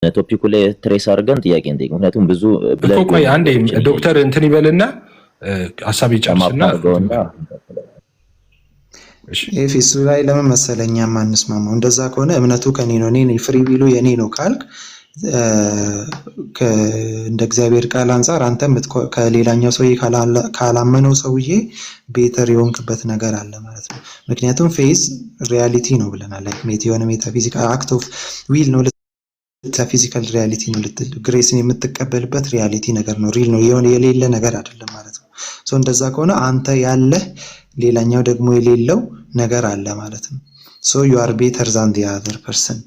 ቶፒኩ ላይ ትሬስ አድርገን ጥያቄ እንጠይቅ። ምክንያቱም ብዙ እኮ ቆይ አንዴ ዶክተር እንትን ይበልና ሐሳብ ይጨርስና ኤፌሱ ላይ ለምን መሰለኛ ማንስማማው? እንደዛ ከሆነ እምነቱ ከኔ ነው እኔ ፍሪ ቢሉ የኔ ነው ካልክ እንደ እግዚአብሔር ቃል አንፃር አንተ ከሌላኛው ሰውዬ ካላመነው ሰውዬ ቤተር የሆንክበት ነገር አለ ማለት ነው። ምክንያቱም ፌዝ ሪያሊቲ ነው ብለናል። ላይክ የሆነ ሜታፊዚካል አክት ኦፍ ዊል ነው፣ ፊዚካል ሪያሊቲ ነው። ግሬስን የምትቀበልበት ሪያሊቲ ነገር ነው፣ ሪል ነው፣ የሆነ የሌለ ነገር አይደለም ማለት ነው። ሶ እንደዛ ከሆነ አንተ ያለህ ሌላኛው ደግሞ የሌለው ነገር አለ ማለት ነው። ሶ ዩ አር ቤተር ዛን ዲ አዘር ፐርሰን።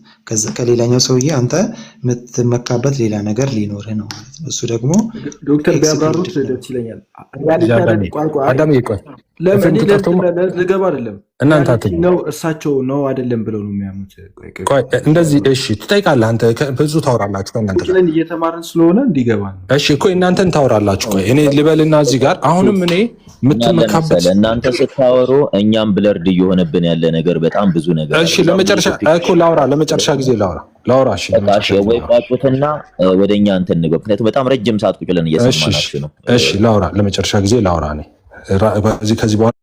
ከሌላኛው ሰውዬ አንተ የምትመካበት ሌላ ነገር ሊኖርህ ነው ማለት ነው። እሱ ደግሞ ዶክተር ቢያብራሩት ደስ ይለኛል። አዳም ይቆይ ለምን ልገባ አይደለም እናንተ ነው እሳቸው ነው አይደለም ብለው ነው የሚያሙት። ቆይ እንደዚህ እሺ ትጠይቃለህ አንተ ብዙ ታወራላችሁ እናንተ ስለዚህ እየተማርን ስለሆነ እንዲገባ ነው። እሺ እኮ እናንተን ታወራላችሁ። ቆይ እኔ ልበልና እዚህ ጋር አሁንም እኔ የምትመካበት እናንተ ስታወሩ እኛም ብለርድ እየሆነብን ያለ ነገር በጣም ብዙ ነገር። እሺ ለመጨረሻ እኮ ለመጨረሻ ጊዜ ላውራ እሺ ወይ ቋጡትና ወደኛ እንትን እንገብ። ምክንያቱም በጣም ረጅም ሰዓት ቁጭ ብለን እየሰማናችሁ ነው። እሺ ለመጨረሻ ጊዜ ላውራ እኔ ከዚህ በኋላ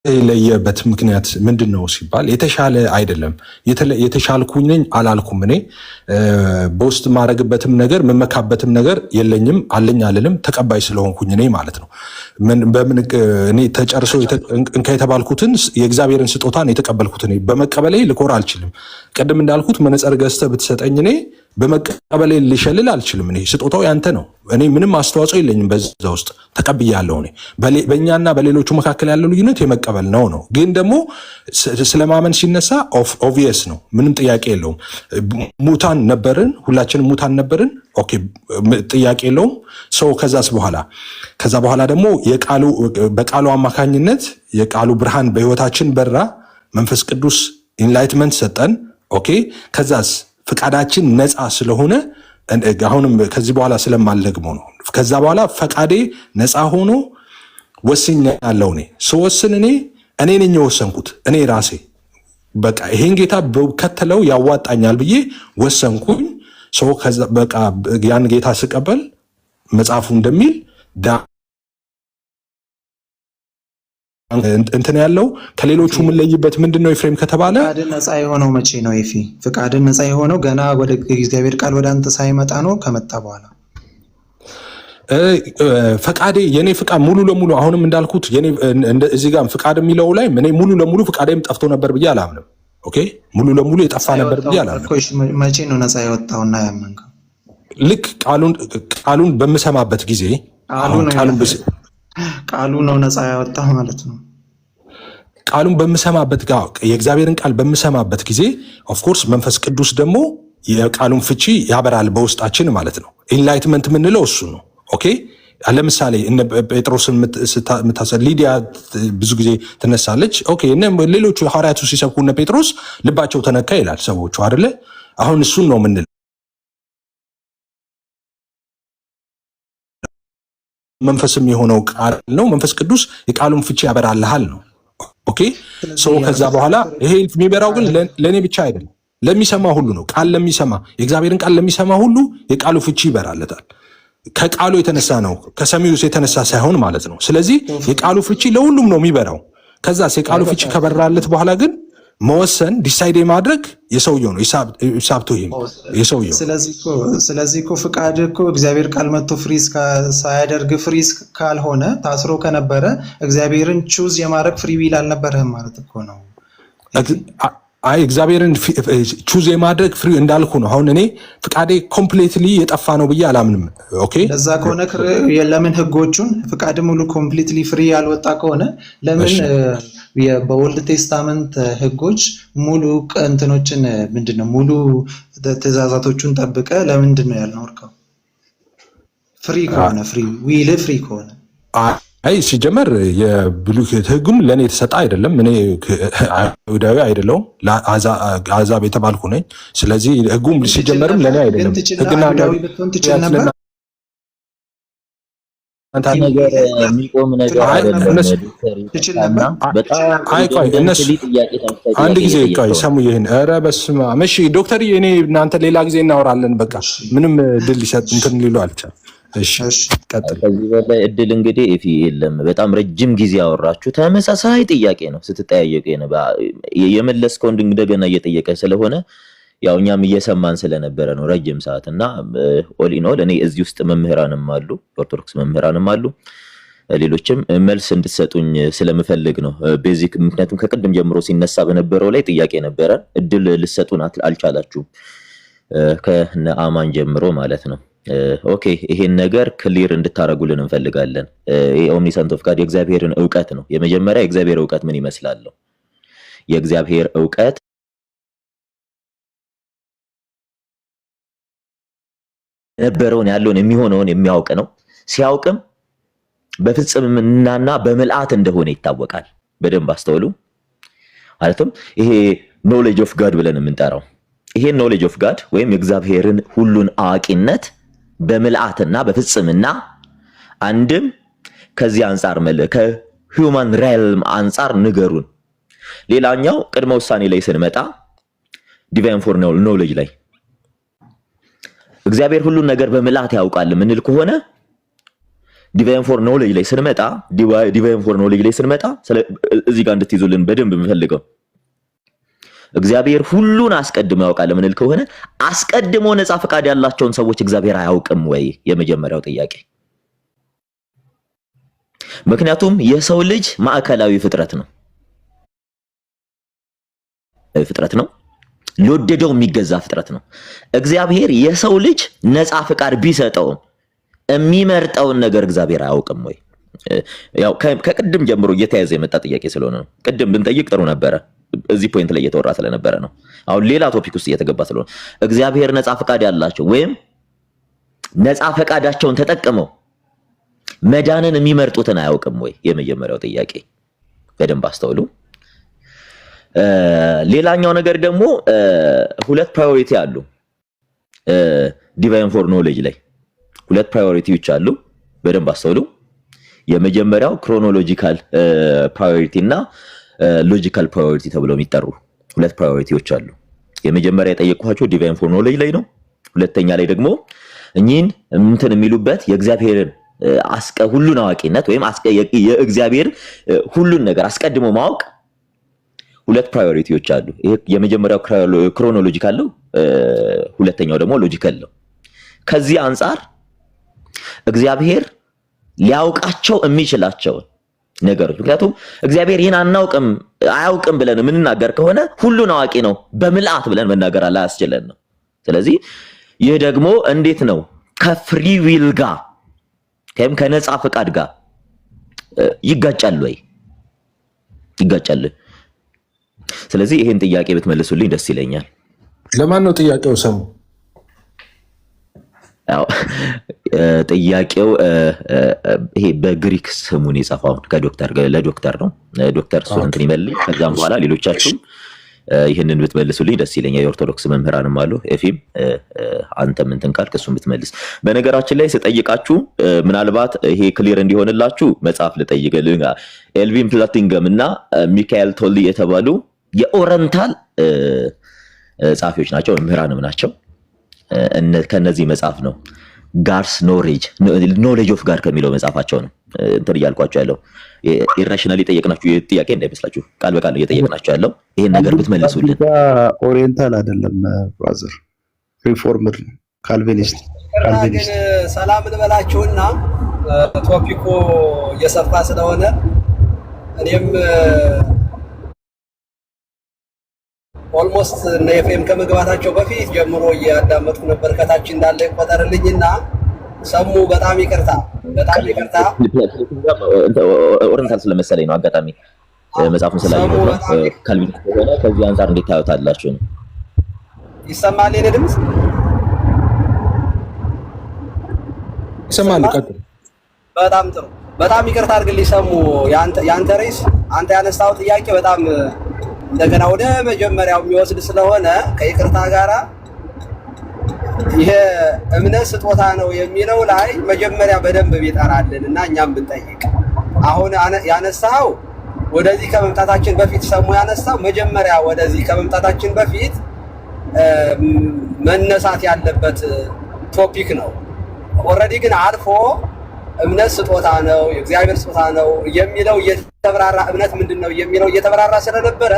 የለየበት ምክንያት ምንድን ነው ሲባል የተሻለ አይደለም የተሻልኩኝ ነኝ አላልኩም። እኔ በውስጥ ማድረግበትም ነገር መመካበትም ነገር የለኝም አለኝ አልልም። ተቀባይ ስለሆንኩኝ እኔ ማለት ነው። በምን እኔ ተጨርሶ እንካ የተባልኩትን የእግዚአብሔርን ስጦታን የተቀበልኩት እኔ በመቀበሌ ልኮር አልችልም። ቅድም እንዳልኩት መነጽር ገዝተህ ብትሰጠኝ እኔ በመቀበሌ ልሸልል አልችልም። እኔ ስጦታው ያንተ ነው። እኔ ምንም አስተዋጽኦ የለኝም በዛ ውስጥ ተቀብያለሁ። እኔ በእኛና በሌሎቹ መካከል ያለው ልዩነት የመቀበል ነው። ግን ደግሞ ስለማመን ሲነሳ ኦብቪየስ ነው፣ ምንም ጥያቄ የለውም። ሙታን ነበርን፣ ሁላችንም ሙታን ነበርን። ኦኬ ጥያቄ የለውም። ሰው ከዛ በኋላ ደግሞ በቃሉ አማካኝነት የቃሉ ብርሃን በህይወታችን በራ፣ መንፈስ ቅዱስ ኢንላይትመንት ሰጠን። ኦኬ ከዛስ ፍቃዳችን ነፃ ስለሆነ አሁንም ከዚህ በኋላ ስለማልደግመው ነው። ከዛ በኋላ ፈቃዴ ነፃ ሆኖ ወስኛለሁ። እኔ ስወስን እኔ ነኝ የወሰንኩት። እኔ ራሴ በቃ ይሄን ጌታ በከተለው ያዋጣኛል ብዬ ወሰንኩኝ። ሰው ከዛ በቃ ያን ጌታ ስቀበል መጽሐፉ እንደሚል እንትን ያለው ከሌሎቹ የምንለይበት ምንድነው? ኤፍሬም ከተባለ ፍቃድን ነፃ የሆነው መቼ ነው? ፍቃድን ነፃ የሆነው ገና ወደ እግዚአብሔር ቃል ወደ አንተ ሳይመጣ ነው? ከመጣ በኋላ ፈቃዴ የኔ ፍቃድ ሙሉ ለሙሉ አሁንም እንዳልኩት እዚህ ጋር ፍቃድ የሚለው ላይ እኔ ሙሉ ለሙሉ ፍቃዴም ጠፍቶ ነበር ብዬ አላምንም። ኦኬ ሙሉ ለሙሉ የጠፋ ነበር ብዬ አላምንም። መቼ ነው ነፃ የወጣውና ያመንከው? ልክ ቃሉን በምሰማበት ጊዜ ቃሉ ነው ነፃ ያወጣው ማለት ነው። ቃሉን በምሰማበት ጋር የእግዚአብሔርን ቃል በምሰማበት ጊዜ ኦፍኮርስ መንፈስ ቅዱስ ደግሞ የቃሉን ፍቺ ያበራል በውስጣችን ማለት ነው። ኢንላይትመንት የምንለው እሱ ነው። ኦኬ ለምሳሌ እነ ጴጥሮስን ሊዲያ ብዙ ጊዜ ትነሳለች። ኦኬ ሌሎቹ ሐዋርያቱ ሲሰብኩ እነ ጴጥሮስ ልባቸው ተነካ ይላል ሰዎቹ አይደለ? አሁን እሱን ነው የምንለው። መንፈስም የሆነው ቃል ነው። መንፈስ ቅዱስ የቃሉን ፍቺ ያበራልሃል ነው። ኦኬ ሰው ከዛ በኋላ ይሄ የሚበራው ግን ለእኔ ብቻ አይደለም፣ ለሚሰማ ሁሉ ነው። ቃል ለሚሰማ የእግዚአብሔርን ቃል ለሚሰማ ሁሉ የቃሉ ፍቺ ይበራለታል። ከቃሉ የተነሳ ነው፣ ከሰሚው የተነሳ ሳይሆን ማለት ነው። ስለዚህ የቃሉ ፍቺ ለሁሉም ነው የሚበራው። ከዛስ የቃሉ ፍቺ ከበራለት በኋላ ግን መወሰን ዲሳይድ ማድረግ የሰውየው ነው። ሂሳብቶ የሰውየው። ስለዚህ እኮ ፍቃድ እኮ እግዚአብሔር ቃል መጥቶ ፍሪዝ ሳያደርግ ፍሪዝ ካልሆነ ታስሮ ከነበረ እግዚአብሔርን ቹዝ የማድረግ ፍሪ ዊል አልነበረህም ማለት እኮ ነው። አይ እግዚአብሔርን ቹዝ የማድረግ ፍሪ እንዳልኩ ነው። አሁን እኔ ፍቃዴ ኮምፕሊትሊ የጠፋ ነው ብዬ አላምንም። ኦኬ ለዛ ከሆነ ለምን ህጎቹን ፍቃድ ሙሉ ኮምፕሊትሊ ፍሪ ያልወጣ ከሆነ ለምን በኦልድ ቴስታመንት ህጎች ሙሉ እንትኖችን ምንድነው ሙሉ ትእዛዛቶቹን ጠብቀ ለምንድን ነው ያልኖርከው? ፍሪ ከሆነ ፍሪ ዊል ፍሪ ከሆነ አይ ሲጀመር የብሉይ ህጉም ለእኔ የተሰጠ አይደለም። እኔ አይሁዳዊ አይደለሁም፣ አሕዛብ የተባልኩ ነኝ። ስለዚህ ህጉም ሲጀመርም ለእኔ አይደለም። ህግና ነገር የሚቆም ነገር አይደለም። አንድ ጊዜ ቆይ ሰሙ ይሄን ኧረ በስመ አብ። እሺ ዶክተር እኔ እናንተ ሌላ ጊዜ እናወራለን። በቃ ምንም እድል ሊሰጥ እንትን ሊሉ አልቻል። እሺ ቀጥል። ከዚህ በላይ እድል እንግዲህ እፊ የለም። በጣም ረጅም ጊዜ አወራችሁ። ተመሳሳይ ጥያቄ ነው ስትጠያየቁ የመለስከው እንደገና እየጠየቀ ስለሆነ ያው እኛም እየሰማን ስለነበረ ነው ረጅም ሰዓት እና ኦሊኖል እኔ እዚህ ውስጥ መምህራንም አሉ፣ ኦርቶዶክስ መምህራንም አሉ፣ ሌሎችም መልስ እንድትሰጡኝ ስለምፈልግ ነው ቤዚክ። ምክንያቱም ከቅድም ጀምሮ ሲነሳ በነበረው ላይ ጥያቄ ነበረ፣ እድል ልትሰጡን አልቻላችሁም ከነ አማን ጀምሮ ማለት ነው። ኦኬ ይሄን ነገር ክሊር እንድታረጉልን እንፈልጋለን። ኦምኒሰንት ኦፍ ጋድ የእግዚአብሔርን ዕውቀት ነው። የመጀመሪያ የእግዚአብሔር ዕውቀት ምን ይመስላል? የእግዚአብሔር ዕውቀት ነበረውን ያለውን የሚሆነውን የሚያውቅ ነው። ሲያውቅም በፍጽምናና በምልአት እንደሆነ ይታወቃል። በደንብ አስተውሉ። ማለትም ይሄ ኖሌጅ ኦፍ ጋድ ብለን የምንጠራው ይሄ ኖሌጅ ኦፍ ጋድ ወይም የእግዚአብሔርን ሁሉን አዋቂነት በምልአትና በፍጽምና አንድም ከዚህ አንፃር ከሂውማን ሪልም አንፃር ንገሩን። ሌላኛው ቅድመ ውሳኔ ላይ ስንመጣ ዲቫይን ፎር ኖሌጅ ላይ እግዚአብሔር ሁሉን ነገር በምልአት ያውቃል ምንል ከሆነ ዲቫይን ፎር ኖሌጅ ላይ ስንመጣ እዚህ ጋር እንድትይዙልን በደንብ የምፈልገው እግዚአብሔር ሁሉን አስቀድሞ ያውቃል ምንል ከሆነ አስቀድሞ ነፃ ፈቃድ ያላቸውን ሰዎች እግዚአብሔር አያውቅም ወይ? የመጀመሪያው ጥያቄ። ምክንያቱም የሰው ልጅ ማዕከላዊ ፍጥረት ነው፣ ለወደደው የሚገዛ ፍጥረት ነው። እግዚአብሔር የሰው ልጅ ነፃ ፈቃድ ቢሰጠው የሚመርጠውን ነገር እግዚአብሔር አያውቅም ወይ? ያው ከቅድም ጀምሮ እየተያዘ የመጣ ጥያቄ ስለሆነ ነው። ቅድም ብንጠይቅ ጥሩ ነበረ፣ እዚህ ፖይንት ላይ እየተወራ ስለነበረ ነው። አሁን ሌላ ቶፒክ ውስጥ እየተገባ ስለሆነ እግዚአብሔር ነፃ ፈቃድ ያላቸው ወይም ነፃ ፈቃዳቸውን ተጠቅመው መዳንን የሚመርጡትን አያውቅም ወይ? የመጀመሪያው ጥያቄ። በደንብ አስተውሉ። ሌላኛው ነገር ደግሞ ሁለት ፕራዮሪቲ አሉ። ዲቫይን ፎር ኖሌጅ ላይ ሁለት ፕራዮሪቲዎች አሉ። በደንብ አስተውሉ። የመጀመሪያው ክሮኖሎጂካል ፕራዮሪቲ እና ሎጂካል ፕራዮሪቲ ተብለው የሚጠሩ ሁለት ፕራዮሪቲዎች አሉ። የመጀመሪያ የጠየቅኳቸው ዲቫይን ፎር ኖሌጅ ላይ ነው። ሁለተኛ ላይ ደግሞ እኚህን እንትን የሚሉበት የእግዚአብሔርን ሁሉን አዋቂነት ወይም የእግዚአብሔር ሁሉን ነገር አስቀድሞ ማወቅ ሁለት ፕራዮሪቲዎች አሉ። ይሄ የመጀመሪያው ክሮኖሎጂካል ነው፣ ሁለተኛው ደግሞ ሎጂካል ነው። ከዚህ አንፃር እግዚአብሔር ሊያውቃቸው የሚችላቸው ነገሮች ምክንያቱም እግዚአብሔር ይህን አያውቅም ብለን የምንናገር ከሆነ ሁሉን አዋቂ ነው በምልአት ብለን መናገር አላስችለን ነው። ስለዚህ ይህ ደግሞ እንዴት ነው ከፍሪ ዊል ጋር ከነፃ ፈቃድ ጋር ይጋጫል ወይ? ይጋጫል። ስለዚህ ይሄን ጥያቄ ብትመልሱልኝ ደስ ይለኛል። ለማን ነው ጥያቄው? ሰሙ ያው ጥያቄው ይሄ በግሪክ ስሙን የጻፈው ለዶክተር ነው። ዶክተር እሱ እንትን ይመልስ። ከዛም በኋላ ሌሎቻችሁ ይሄንን ብትመልሱልኝ ደስ ይለኛል። የኦርቶዶክስ መምህራንም አሉ። ኤፊም አንተም እንትን ካልክ እሱን ብትመልስ። በነገራችን ላይ ስጠይቃችሁ ምናልባት ይሄ ክሊር እንዲሆንላችሁ መጽሐፍ ልጠይቅልኝ። ኤልቪን ፕላቲንገም እና ሚካኤል ቶሊ የተባሉ የኦረንታል ጻፊዎች ናቸው፣ መምህራንም ናቸው። ከነዚህ መጽሐፍ ነው ጋድስ ኖሌጅ ኦፍ ጋድ ከሚለው መጽሐፋቸው ነው እንትን እያልኳቸው ያለው። ኢራሽናሊ ጠየቅናችሁ ጥያቄ እንዳይመስላችሁ፣ ቃል በቃል እየጠየቅናችሁ ያለው ይሄን ነገር ብትመልሱልን። ኦሪየንታል አይደለም ብራዘር፣ ሪፎርምድ ነው፣ ካልቪኒስት። ሰላም ልበላችሁና ቶፒኩ እየሰፋ ስለሆነ እኔም ኦልሞስት እነ ኤፍኤም ከመግባታቸው በፊት ጀምሮ እያዳመጥኩ ነበር። ከታች እንዳለ ይቆጠርልኝና ሰሙ በጣም ይቅርታ ኦሪየንታል ስለመሰለኝ ነው። አጋጣሚ መጽሐፉን ስላየሁት ነው። ካልቪን ከሆነ ከዚህ አንፃር እንዴት ታዩታላችሁ ነው? ይሰማል? የኔ ድምፅ ይሰማል? ቀጥል። በጣም ጥሩ። በጣም ይቅርታ አድርግልኝ ሰሙ። ያንተ ሬስ አንተ ያነሳው ጥያቄ በጣም እንደገና ወደ መጀመሪያው የሚወስድ ስለሆነ ከይቅርታ ጋራ ይሄ እምነት ስጦታ ነው የሚለው ላይ መጀመሪያ በደንብ ቢጠራልን እና እኛም ብንጠይቅ። አሁን ያነሳው ወደዚህ ከመምጣታችን በፊት ሰሙ ያነሳው መጀመሪያ ወደዚህ ከመምጣታችን በፊት መነሳት ያለበት ቶፒክ ነው። ኦልሬዲ ግን አልፎ እምነት ስጦታ ነው፣ የእግዚአብሔር ስጦታ ነው የሚለው እየተብራራ እምነት ምንድነው የሚለው እየተብራራ ስለነበረ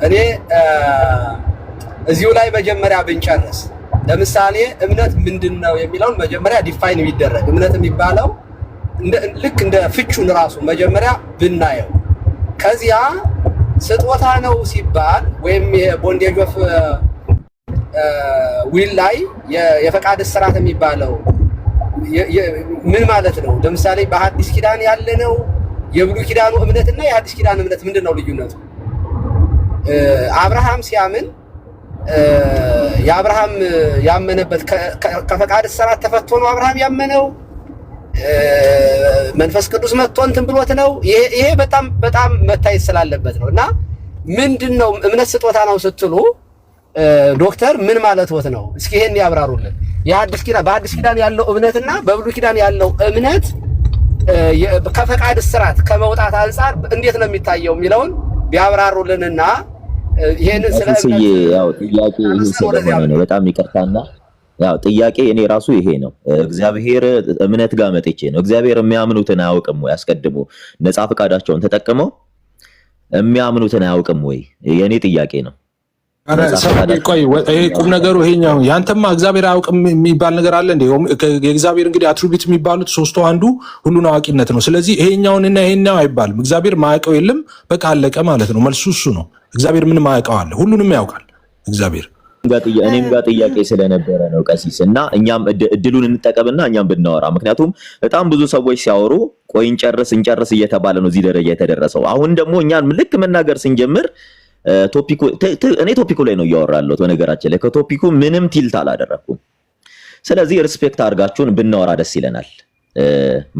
እኔ እዚሁ ላይ መጀመሪያ ብንጨርስ። ለምሳሌ እምነት ምንድነው የሚለውን መጀመሪያ ዲፋይን ቢደረግ እምነት የሚባለው ልክ እንደ ፍቹን ራሱ መጀመሪያ ብናየው፣ ከዚያ ስጦታ ነው ሲባል ወይም የቦንዴጅ ኦፍ ዊል ላይ የፈቃድ እስራት የሚባለው ምን ማለት ነው? ለምሳሌ በሐዲስ ኪዳን ያለነው የብሉይ ኪዳኑ እምነትና የሐዲስ ኪዳን እምነት ምንድነው ልዩነቱ? አብርሃም ሲያምን የአብርሃም ያመነበት ከፈቃድ እስራት ተፈቶ ነው አብርሃም ያመነው? መንፈስ ቅዱስ መጥቶ እንትን ብሎት ነው? ይሄ በጣም በጣም መታየት ስላለበት ነው። እና ምንድነው እምነት ስጦታ ነው ስትሉ ዶክተር ምን ማለትዎት ነው? እስኪ ይሄን ያብራሩልን። በሐዲስ ኪዳን ያለው እምነትና በብሉይ ኪዳን ያለው እምነት ከፈቃድ እስራት ከመውጣት አንጻር እንዴት ነው የሚታየው የሚለውን ቢያብራሩልንና ይሄንን ስለዚህ ያው ጥያቄ ይሄ ስለሆነ ነው። በጣም ይቅርታና ያው ጥያቄ እኔ ራሱ ይሄ ነው። እግዚአብሔር እምነት ጋር መጥቼ ነው። እግዚአብሔር የሚያምኑትን አያውቅም ወይ? አስቀድሞ ነፃ ፈቃዳቸውን ተጠቅመው የሚያምኑትን አያውቅም ወይ? የኔ ጥያቄ ነው። ቆይ ይሄ ቁም ነገሩ ይሄኛው ያንተማ እግዚአብሔር አያውቅም የሚባል ነገር አለ እንዴ? የእግዚአብሔር እንግዲህ አትሪቢዩት የሚባሉት ሶስቱ አንዱ ሁሉን አዋቂነት ነው። ስለዚህ ይሄኛውንና ይሄኛው አይባልም። እግዚአብሔር ማያውቀው የለም፣ በቃ አለቀ ማለት ነው። መልሱ እሱ ነው። እግዚአብሔር ምን ማያውቀው አለ? ሁሉንም ያውቃል እግዚአብሔር። እኔም ጋር ጥያቄ ስለነበረ ነው ቀሲስ፣ እና እኛም እድሉን እንጠቀምና እኛም ብናወራ። ምክንያቱም በጣም ብዙ ሰዎች ሲያወሩ ቆይ እንጨርስ እየተባለ ነው እዚህ ደረጃ የተደረሰው። አሁን ደግሞ እኛን ልክ መናገር ስንጀምር እኔ ቶፒኩ ላይ ነው እያወራለሁት። በነገራችን ላይ ከቶፒኩ ምንም ቲልት አላደረኩም። ስለዚህ ሪስፔክት አድርጋችሁን ብናወራ ደስ ይለናል።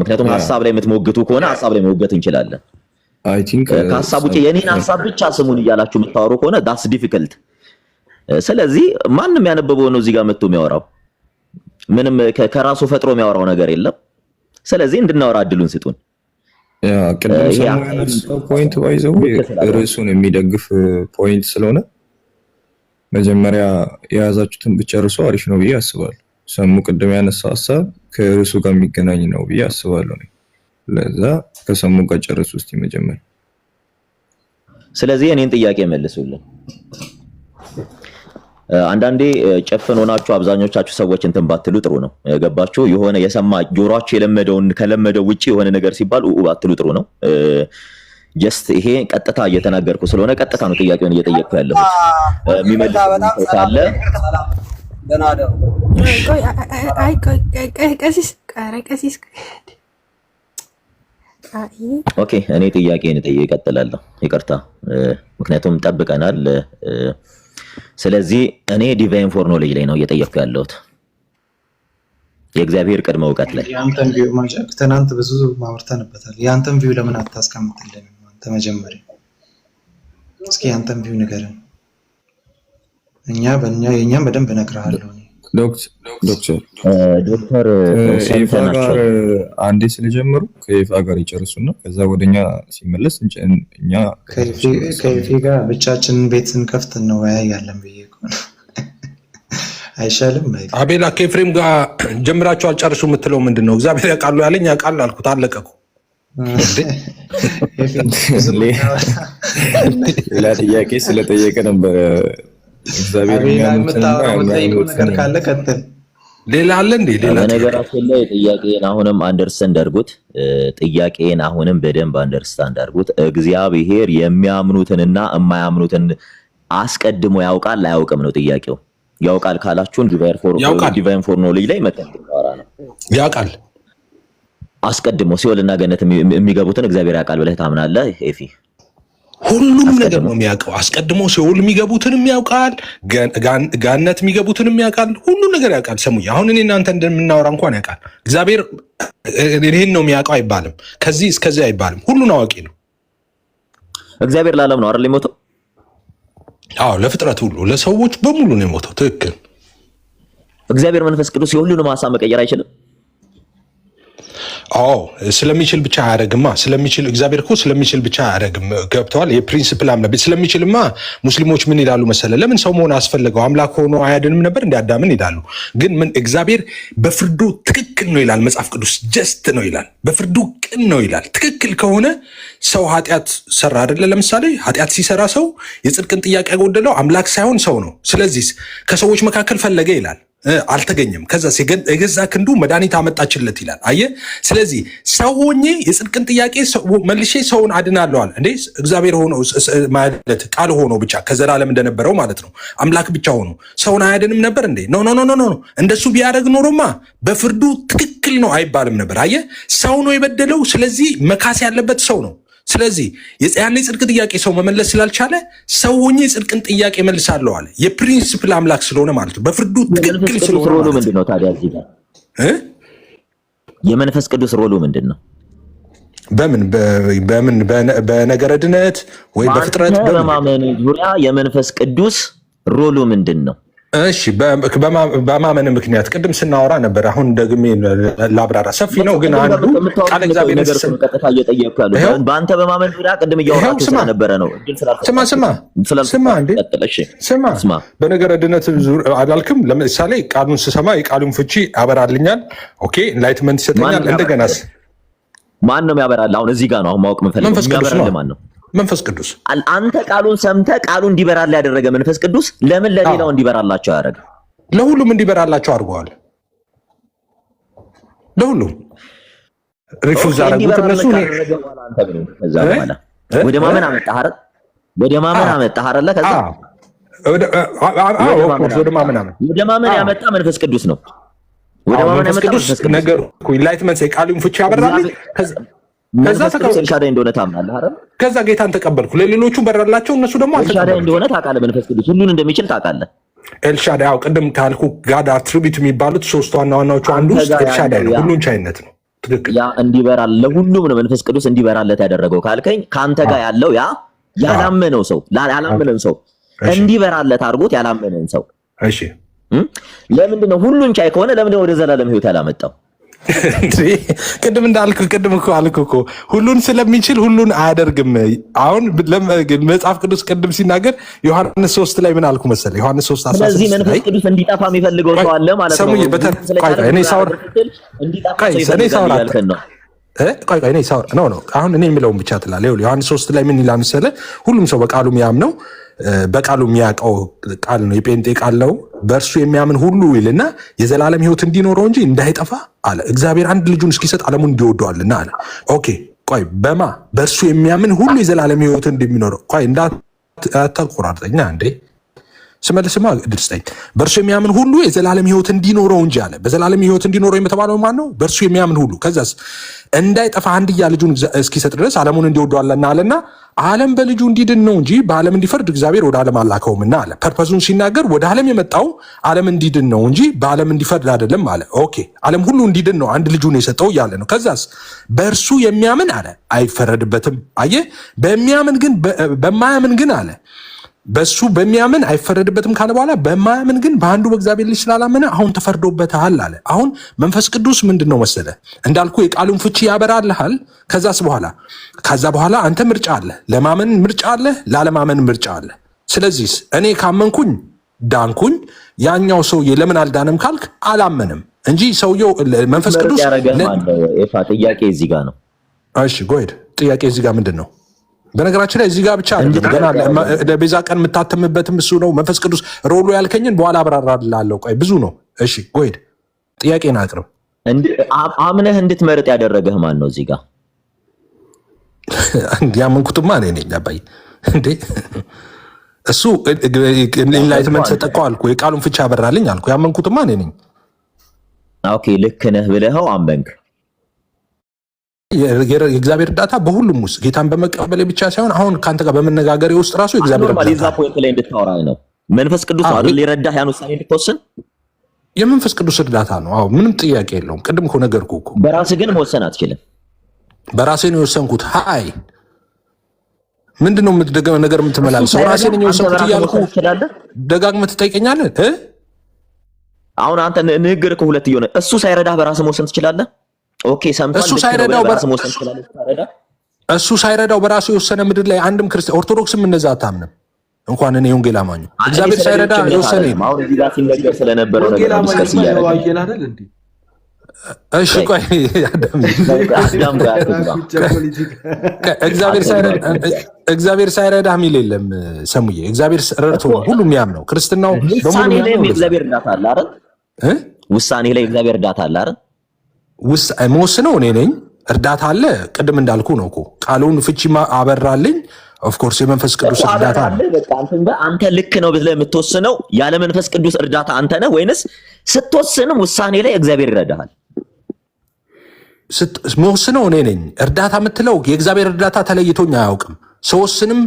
ምክንያቱም ሀሳብ ላይ የምትሞግቱ ከሆነ ሀሳብ ላይ መሞገት እንችላለን። ከሀሳብ ውጭ የኔን ሀሳብ ብቻ ስሙን እያላችሁ የምታወሩ ከሆነ ዳስ ዲፊከልት። ስለዚህ ማንም ያነበበው ነው እዚህ ጋር መጥቶ የሚያወራው፣ ምንም ከራሱ ፈጥሮ የሚያወራው ነገር የለም። ስለዚህ እንድናወራ እድሉን ስጡን። ቅድም ያነሳው ፖይንት ባይዘው ርዕሱን የሚደግፍ ፖይንት ስለሆነ መጀመሪያ የያዛችሁትን ብጨርሱ አሪፍ ነው ብዬ አስባለሁ። ሰሙ ቅድም ያነሳው ሀሳብ ከርዕሱ ጋር የሚገናኝ ነው ብዬ አስባለሁ። ለዛ ከሰሙ ጋር ጨርሱ እስቲ መጀመሪያ። ስለዚህ እኔን ጥያቄ መልሱልኝ። አንዳንዴ ጨፍን ሆናችሁ አብዛኞቻችሁ ሰዎች እንትን ባትሉ ጥሩ ነው። ገባችሁ? የሆነ የሰማ ጆሮአችሁ የለመደውን ከለመደው ውጪ የሆነ ነገር ሲባል ባትሉ ጥሩ ነው። ጀስት ይሄ ቀጥታ እየተናገርኩ ስለሆነ ቀጥታ ነው ጥያቄውን እየጠየቅኩ ያለሁት። የሚመልስ ካለ ኦኬ፣ እኔ ጥያቄን እቀጥላለሁ። ይቅርታ፣ ምክንያቱም ጠብቀናል። ስለዚህ እኔ ዲቫይን ፎር ኖሌጅ ላይ ነው እየጠየቅኩ ያለሁት፣ የእግዚአብሔር ቅድመ እውቀት ላይ። ያንተን ቪው ማጫክ ትናንት ብዙ ማውርተንበታል። ያንተን ቪው ለምን አታስቀምጥልን? አንተ መጀመሪያ እስኪ ያንተን ቪው ንገረን። የኛም በደንብ እነግርሃለሁ። ዶክተር ከይፋ ጋር አንዴ ስለጀመሩ ከይፋ ጋር ይጨርሱና ከዛ ወደኛ ሲመለስ እኛ ከይፋ ጋር ብቻችንን ቤት ስንከፍት ነው ያለን ብዬ አይሻልም? አቤላ ከኤፍሬም ጋር ጀምራችሁ አልጨርሱ የምትለው ምንድን ነው? እግዚአብሔር ያውቃሉ ያለኝ ያውቃል አልኩት፣ አለቀኩ። ሌላ ጥያቄ ስለጠየቀ ነበረ። እግዚአብሔር ነገር ካለ ቀጥል። ሌላ አለ እንዴ? ሌላ ነገራችን ላይ ጥያቄን አሁንም አንደርስታንድ አድርጉት። ጥያቄን አሁንም በደንብ አንደርስታንድ አድርጉት። እግዚአብሔር የሚያምኑትንና የማያምኑትን አስቀድሞ ያውቃል አያውቅም ነው ጥያቄው። ያውቃል ካላችሁን ዲቫይን ፎር ኖሌጅ ላይ መተን ተዋራ ነው። ያውቃል አስቀድሞ ሲኦልና ገነት የሚገቡትን እግዚአብሔር ያውቃል ብለህ ታምናለህ ኤፊ? ሁሉም ነገር ነው የሚያውቀው። አስቀድሞ ሲኦል የሚገቡትንም ያውቃል፣ ጋነት የሚገቡትንም ያውቃል። ሁሉም ነገር ያውቃል። ሰሙኝ። አሁን እኔ እናንተ እንደምናወራ እንኳን ያውቃል እግዚአብሔር። ይሄን ነው የሚያውቀው አይባልም፣ ከዚህ እስከዚህ አይባልም። ሁሉን አዋቂ ነው እግዚአብሔር። ለዓለም ነው አይደል የሞተው? አዎ፣ ለፍጥረት ሁሉ ለሰዎች በሙሉ ነው የሞተው። ትክክል። እግዚአብሔር መንፈስ ቅዱስ የሁሉንም ሐሳብ መቀየር አይችልም? አዎ ስለሚችል ብቻ አያደርግማ። ስለሚችል እግዚአብሔር እኮ ስለሚችል ብቻ አያደርግም። ገብተዋል። የፕሪንሲፕል አምነ ስለሚችልማ ሙስሊሞች ምን ይላሉ መሰለ? ለምን ሰው መሆን አስፈለገው? አምላክ ሆኖ አያድንም ነበር እንደ አዳምን ይላሉ። ግን ምን እግዚአብሔር በፍርዱ ትክክል ነው ይላል መጽሐፍ ቅዱስ። ጀስት ነው ይላል፣ በፍርዱ ቅን ነው ይላል። ትክክል ከሆነ ሰው ኃጢአት ሰራ አይደለ? ለምሳሌ ኃጢአት ሲሰራ ሰው የጽድቅን ጥያቄ ያጎደለው አምላክ ሳይሆን ሰው ነው። ስለዚህ ከሰዎች መካከል ፈለገ ይላል፣ አልተገኘም። ከዛ የገዛ ክንዱ መድኃኒት አመጣችለት ይላል። አየ። ስለዚህ ሰው ሆኜ የጽድቅን ጥያቄ መልሼ ሰውን አድናለዋል እንዴ? እግዚአብሔር ሆኖ ማለት ቃል ሆኖ ብቻ ከዘላለም እንደነበረው ማለት ነው። አምላክ ብቻ ሆኖ ሰውን አያድንም ነበር እንዴ? ኖ ኖ ኖ ኖ። እንደሱ ቢያደርግ ኖሮማ በፍርዱ ትክክል ነው አይባልም ነበር። አየ። ሰው ነው የበደለው። ስለዚህ መካስ ያለበት ሰው ነው። ስለዚህ ያን የጽድቅ ጥያቄ ሰው መመለስ ስላልቻለ ሰው ሆኜ የጽድቅን ጥያቄ መልሳለሁ አለ። የፕሪንሲፕል አምላክ ስለሆነ ማለት ነው። በፍርዱ ትክክል ስለሆነ ሮሉ ምንድነው ታዲያ? እዚህ ጋር የመንፈስ ቅዱስ ሮሉ ምንድነው? በምን በነገረ ድነት ወይ በፍጥረት በማመን ዙሪያ የመንፈስ ቅዱስ ሮሉ ምንድነው? እሺ በማመን ምክንያት ቅድም ስናወራ ነበር። አሁን ደግሜ ላብራራ። ሰፊ ነው ግን አንዱ ቃል እግዚአብሔር ነገር ቀጥታ እየጠየቅኩ ያለው በአንተ በማመን ዙሪያ ቅድም እያወራችሁ ስለነበረ ነው። ስማ በነገረ ድነት አላልክም? ለምሳሌ ቃሉን ስሰማ የቃሉን ፍቺ ያበራልኛል። ኦኬ ኢንላይትመንት ይሰጠኛል። እንደገናስ ማን ነው የሚያበራልህ? አሁን እዚህ ጋር ነው አሁን ማወቅ የምፈልገው። የሚያበራልህ ማን ነው? መንፈስ ቅዱስ። አንተ ቃሉን ሰምተህ ቃሉ እንዲበራል ያደረገ መንፈስ ቅዱስ ለምን ለሌላው እንዲበራላቸው ያደረገ? ለሁሉም እንዲበራላቸው አድርገዋል። ለሁሉም ሪፉዝ አደረጉት እነሱ። ወደ ማመን አመጣህ አይደል? ወደ ማመን አመጣህ አይደል? ከዛ ወደ ማመን ያመጣ መንፈስ ቅዱስ ነው። ወደ ማመን ያመጣ መንፈስ ቅዱስ ነገር እኮ ኢንላይትመንት የቃሉን ፍቺ ያበራልኝ። ከዛ ኤልሻዳይ እንደሆነ ታምናለህ አይደል? ከዛ ጌታን ተቀበልኩ። ለሌሎቹ በራላቸው፣ እነሱ ደግሞ ኤልሻዳይ እንደሆነ ታውቃለህ። መንፈስ ቅዱስ ሁሉን እንደሚችል ታውቃለህ። ኤልሻዳይ ያው ቅድም ካልኩ ጋድ አትሪቢዩት የሚባሉት ሶስት ዋና ዋናዎቹ አንዱ ውስጥ ኤልሻዳይ ነው። ሁሉን ቻይነት ነው። ትክክል። ያ እንዲበራል ለሁሉም ነው መንፈስ ቅዱስ እንዲበራለት ያደረገው ካልከኝ ካንተ ጋር ያለው ያ ያላመነው ሰው ያላመነን ሰው እንዲበራለት አድርጎት ያላመነን ሰው። እሺ ለምንድን ነው ሁሉን ቻይ ከሆነ ለምንድን ነው ወደ ዘላለም ህይወት ያላመጣው? ቅድም እንዳልኩ ቅድም እኮ አልኩ እኮ ሁሉን ስለሚችል ሁሉን አያደርግም። አሁን መጽሐፍ ቅዱስ ቅድም ሲናገር ዮሐንስ 3 ላይ ምን አልኩ መሰለህ? ዮሐንስ 3:16 ስለዚህ መንፈስ ቅዱስ እንዲጠፋ የሚፈልገው ሰው አለ ማለት ነው። አሁን እኔ የምለውን ብቻ ትላለህ። ዮሐንስ 3 ላይ ምን ይላል መሰለህ? ሁሉም ሰው በቃሉ የሚያምነው በቃሉ የሚያውቀው ቃል ነው፣ የጴንጤ ቃል ነው። በእርሱ የሚያምን ሁሉ ይልና የዘላለም ህይወት እንዲኖረው እንጂ እንዳይጠፋ አለ። እግዚአብሔር አንድ ልጁን እስኪሰጥ ዓለሙን እንዲወደዋልና አለ። ኦኬ ቆይ በእርሱ የሚያምን ሁሉ የዘላለም ህይወት እንደሚኖረው ቆይ እንዳታቆራርጠኛ እንዴ ስመልስማ እድል ስጠኝ። በእርሱ የሚያምን ሁሉ የዘላለም ህይወት እንዲኖረው እንጂ አለ። በዘላለም ህይወት እንዲኖረው የተባለው ማን ነው? በእርሱ የሚያምን ሁሉ። ከዛስ እንዳይጠፋ አንድያ ልጁን እስኪሰጥ ድረስ ዓለሙን እንዲወደዋልና አለና ዓለም በልጁ እንዲድን ነው እንጂ በዓለም እንዲፈርድ እግዚአብሔር ወደ ዓለም አላከውምና አለ። ፐርፐዙን ሲናገር ወደ ዓለም የመጣው ዓለም እንዲድን ነው እንጂ በዓለም እንዲፈርድ አይደለም አለ። ኦኬ ዓለም ሁሉ እንዲድን ነው አንድ ልጁን የሰጠው እያለ ነው። ከዛስ በእርሱ የሚያምን አለ አይፈረድበትም። አየህ በማያምን ግን አለ በሱ በሚያምን አይፈረድበትም ካለ በኋላ በማያምን ግን በአንዱ በእግዚአብሔር ልጅ ስላላመነ አሁን ተፈርዶበታል አለ። አሁን መንፈስ ቅዱስ ምንድን ነው መሰለ እንዳልኩ የቃሉን ፍቺ ያበራልሃል። ከዛ በኋላ አንተ ምርጫ አለ፣ ለማመን ምርጫ አለ፣ ላለማመን ምርጫ አለ። ስለዚህ እኔ ካመንኩኝ ዳንኩኝ፣ ያኛው ሰውዬ ለምን አልዳንም ካልክ አላመንም እንጂ ሰውየው መንፈስ ቅዱስ ጥያቄ እዚህ ጋር ነው። እሺ ጎሄድ ጥያቄ እዚህ ጋር ምንድን ነው? በነገራችን ላይ እዚህ ጋር ብቻ ገና ለቤዛ ቀን የምታተምበትም እሱ ነው። መንፈስ ቅዱስ ሮሎ ያልከኝን በኋላ አብራራላለሁ። ቆይ ብዙ ነው። እሺ ጎሄድ ጥያቄን አቅርብ። አምነህ እንድትመርጥ ያደረገህ ማን ነው? እዚህ ጋር ያመንኩትማ እኔ ነኝ አባዬ። እንዴ እሱ ኢንላይትመንት ሰጠቀው አልኩ፣ የቃሉን ፍቻ ያበራልኝ አልኩ። ያመንኩትማ እኔ ነኝ። ኦኬ ልክ ነህ ብለኸው አመንክ። የእግዚአብሔር እርዳታ በሁሉም ውስጥ ጌታን በመቀበል ብቻ ሳይሆን አሁን ከአንተ ጋር በመነጋገር ውስጥ ራሱ የእግዚአብሔር እርዳታ ፖይንት ላይ እንድታወራ ነው። መንፈስ ቅዱስ ነው አይደል የረዳህ ያን ውሳኔ እንድትወስን? የመንፈስ ቅዱስ እርዳታ ነው። አዎ ምንም ጥያቄ የለውም። ቅድም እኮ ነገርኩህ እኮ። በራስህ ግን መወሰን አትችልም። በራሴ ነው የወሰንኩት። ሃይ ምንድነው የምትደገመው ነገር የምትመላለሰው? ራሴ ነኝ የወሰንኩት እያልኩ ደጋግመህ ትጠይቀኛለህ። አሁን አንተ ንግግር እኮ ሁለት ይሆነ። እሱ ሳይረዳህ በራስህ መወሰን ትችላለህ። ኦኬ ሰምቷል። እሱ ሳይረዳው በራሱ የወሰነ ምድር ላይ አንድም ክርስቲያን ኦርቶዶክስም እንደዛ አታምንም። እንኳን እኔ ወንጌል አማኝ እግዚአብሔር ሳይረዳ የወሰነ አሁን እዚህ ጋር ሲነገር ስለነበረው ነገር ዲስከስ አየን አይደል እንዴ? እሺ ቆይ እግዚአብሔር ሳይረዳ የሚል የለም ሰሙዬ። እግዚአብሔር ረድቶ ሁሉ የሚያምነው ክርስትናው ውሳኔ ላይ እግዚአብሔር እርዳታ አለ አይደል? ውሳኔ ላይ እግዚአብሔር እርዳታ አለ አይደል? መወስነው እኔ ነኝ። እርዳታ አለ። ቅድም እንዳልኩ ነው እኮ ቃሉን ፍቺ አበራልኝ። ኦፍ ኮርስ የመንፈስ ቅዱስ እርዳታ አለ። በቃ አንተ ልክ ነው ብለህ የምትወስነው ያለ መንፈስ ቅዱስ እርዳታ አንተ ነህ ወይንስ ስትወስንም ውሳኔ ላይ እግዚአብሔር ይረዳሃል? መወስነው እኔ ነኝ። እርዳታ የምትለው የእግዚአብሔር እርዳታ ተለይቶኝ አያውቅም። ስወስንም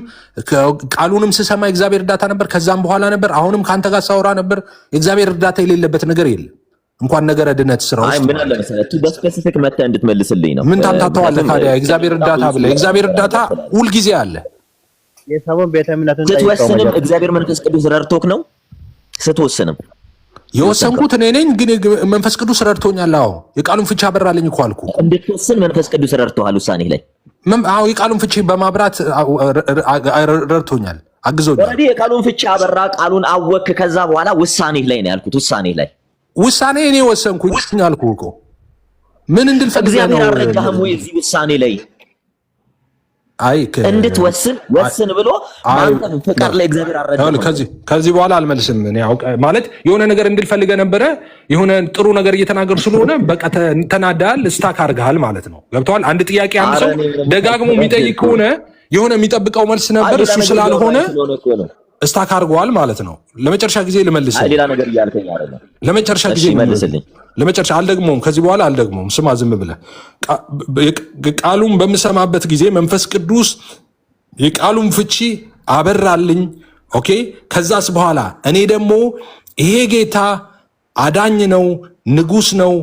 ቃሉንም ስሰማ የእግዚአብሔር እርዳታ ነበር። ከዛም በኋላ ነበር። አሁንም ከአንተ ጋር ሳወራ ነበር። የእግዚአብሔር እርዳታ የሌለበት ነገር የለም። እንኳን ነገረ ድነት ስራ ውስጥ ምን አለ መሰለህ በስፔሲፊክ መተህ እንድትመልስልኝ ነው። ምን ታምታተዋለህ ታዲያ? የእግዚአብሔር እርዳታ ብለህ የእግዚአብሔር እርዳታ ሁልጊዜ አለ። የሰውን ቤተ እምነትን ስትወስንም እግዚአብሔር መንፈስ ቅዱስ ረድቶክ ነው ስትወስንም? የወሰንኩት እኔ ነኝ፣ ግን መንፈስ ቅዱስ ረድቶኛል። አዎ የቃሉን ፍቺ አበራልኝ እኮ አልኩ። እንድትወስን መንፈስ ቅዱስ ረድቶሃል ውሳኔ ላይ? አዎ የቃሉን ፍቺ በማብራት ረድቶኛል፣ አግዞኛል። ወዲህ የቃሉን ፍቺ አበራ፣ ቃሉን አወክ። ከዛ በኋላ ውሳኔ ላይ ነው ያልኩት። ውሳኔ እኔ ወሰንኩኝ አልኩ እኮ። ምን እንድልፈልግ ነው? እግዚአብሔር አልረዳህም ወይ እዚህ ውሳኔ ላይ? አይ እንድትወስን ወስን ብሎ አንተ ፍቃድ ላይ እግዚአብሔር አረዳህ። ከዚህ በኋላ አልመልስም። እኔ ማለት የሆነ ነገር እንድልፈልገ ነበረ። የሆነ ጥሩ ነገር እየተናገሩ ስለሆነ በቃ ተናዳል፣ ስታክ አድርገሃል ማለት ነው። ገብቶሃል? አንድ ጥያቄ አንድ ሰው ደጋግሞ የሚጠይቅ ከሆነ የሆነ የሚጠብቀው መልስ ነበር፣ እሱ ስላልሆነ ስታክ አድርገዋል ማለት ነው። ለመጨረሻ ጊዜ ልመልስልኝ። ሌላ ነገር እያልከኝ አይደለም። ለመጨረሻ ጊዜ ልመልስልኝ። ለመጨረሻ አልደግሞም። ከዚህ በኋላ አልደግሞም። ስማ ዝም ብለህ ቃሉን በምሰማበት ጊዜ መንፈስ ቅዱስ የቃሉን ፍቺ አበራልኝ። ኦኬ። ከዛስ በኋላ እኔ ደግሞ ይሄ ጌታ አዳኝ ነው፣ ንጉስ ነው፣